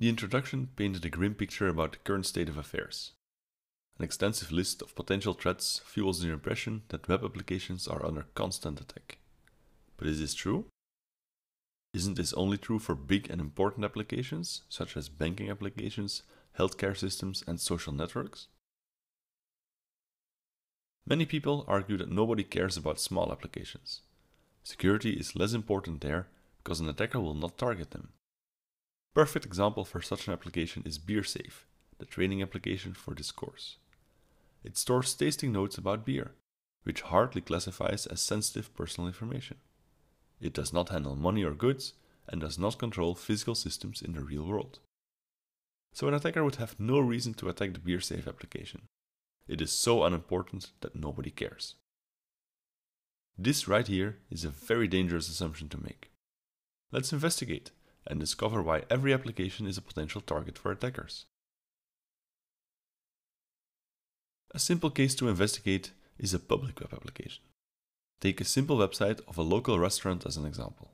The introduction painted a grim picture about the current state of affairs. An extensive list of potential threats fuels the impression that web applications are under constant attack. But is this true? Isn't this only true for big and important applications, such as banking applications, healthcare systems, and social networks? Many people argue that nobody cares about small applications. Security is less important there because an attacker will not target them. Perfect example for such an application is BeerSafe, the training application for this course. It stores tasting notes about beer, which hardly classifies as sensitive personal information. It does not handle money or goods and does not control physical systems in the real world. So an attacker would have no reason to attack the BeerSafe application. It is so unimportant that nobody cares. This right here is a very dangerous assumption to make. Let's investigate and discover why every application is a potential target for attackers. A simple case to investigate is a public web application. Take a simple website of a local restaurant as an example.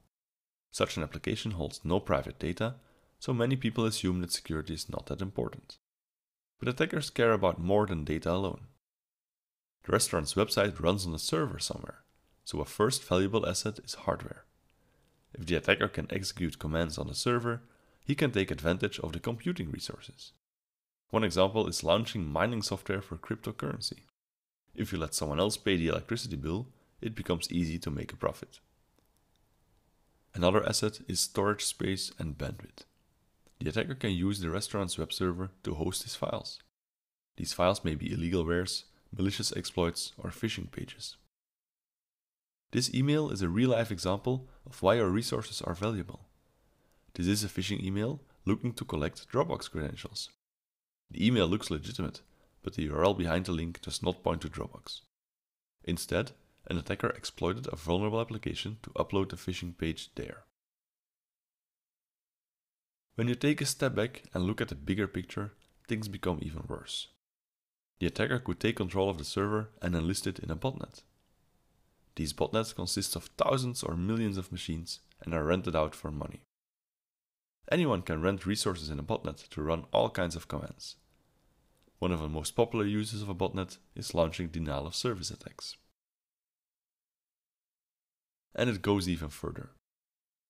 Such an application holds no private data, so many people assume that security is not that important. But attackers care about more than data alone. The restaurant's website runs on a server somewhere, so a first valuable asset is hardware. If the attacker can execute commands on the server, he can take advantage of the computing resources. One example is launching mining software for cryptocurrency. If you let someone else pay the electricity bill, it becomes easy to make a profit. Another asset is storage space and bandwidth. The attacker can use the restaurant's web server to host his files. These files may be illegal wares, malicious exploits, or phishing pages. This email is a real-life example of why our resources are valuable. This is a phishing email looking to collect Dropbox credentials. The email looks legitimate, but the URL behind the link does not point to Dropbox. Instead, an attacker exploited a vulnerable application to upload the phishing page there. When you take a step back and look at the bigger picture, things become even worse. The attacker could take control of the server and enlist it in a botnet. These botnets consist of thousands or millions of machines and are rented out for money. Anyone can rent resources in a botnet to run all kinds of commands. One of the most popular uses of a botnet is launching denial of service attacks. And it goes even further.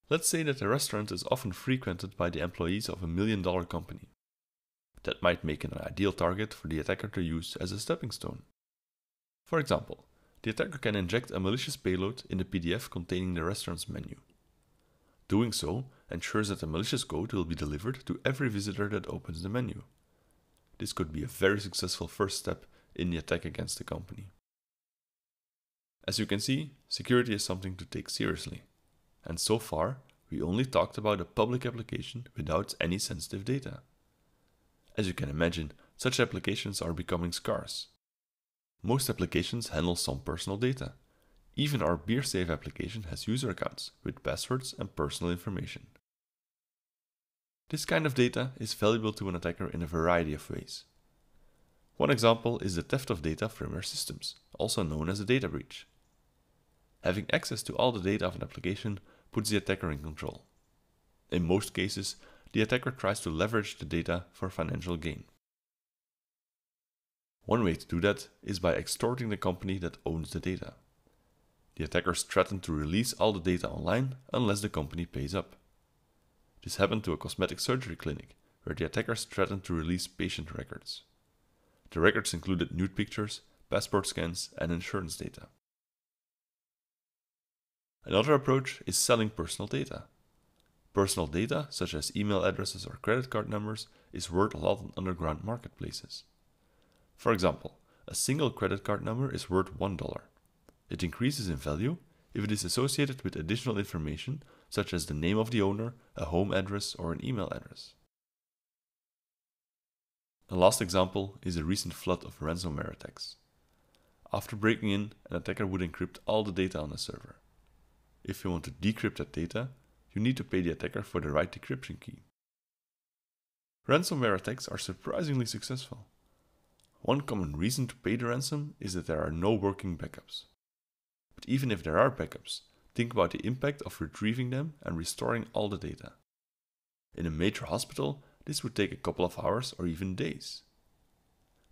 Let's say that a restaurant is often frequented by the employees of $1 million company. That might make it an ideal target for the attacker to use as a stepping stone. For example, the attacker can inject a malicious payload in the PDF containing the restaurant's menu. Doing so ensures that the malicious code will be delivered to every visitor that opens the menu. This could be a very successful first step in the attack against the company. As you can see, security is something to take seriously. And so far, we only talked about a public application without any sensitive data. As you can imagine, such applications are becoming scarce. Most applications handle some personal data. Even our BeerSafe application has user accounts with passwords and personal information. This kind of data is valuable to an attacker in a variety of ways. One example is the theft of data from your systems, also known as a data breach. Having access to all the data of an application puts the attacker in control. In most cases, the attacker tries to leverage the data for financial gain. One way to do that is by extorting the company that owns the data. The attackers threaten to release all the data online unless the company pays up. This happened to a cosmetic surgery clinic, where the attackers threatened to release patient records. The records included nude pictures, passport scans, and insurance data. Another approach is selling personal data. Personal data, such as email addresses or credit card numbers, is worth a lot on underground marketplaces. For example, a single credit card number is worth $1. It increases in value if it is associated with additional information such as the name of the owner, a home address, or an email address. The last example is a recent flood of ransomware attacks. After breaking in, an attacker would encrypt all the data on a server. If you want to decrypt that data, you need to pay the attacker for the right decryption key. Ransomware attacks are surprisingly successful. One common reason to pay the ransom is that there are no working backups. But even if there are backups, think about the impact of retrieving them and restoring all the data. In a major hospital, this would take a couple of hours or even days.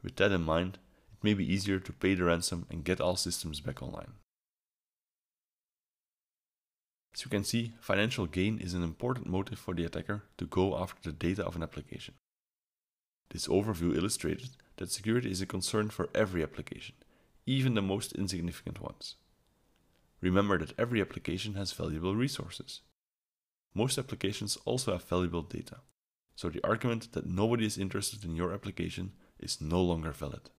With that in mind, it may be easier to pay the ransom and get all systems back online. As you can see, financial gain is an important motive for the attacker to go after the data of an application. This overview illustrated that security is a concern for every application, even the most insignificant ones. Remember that every application has valuable resources. Most applications also have valuable data, so the argument that nobody is interested in your application is no longer valid.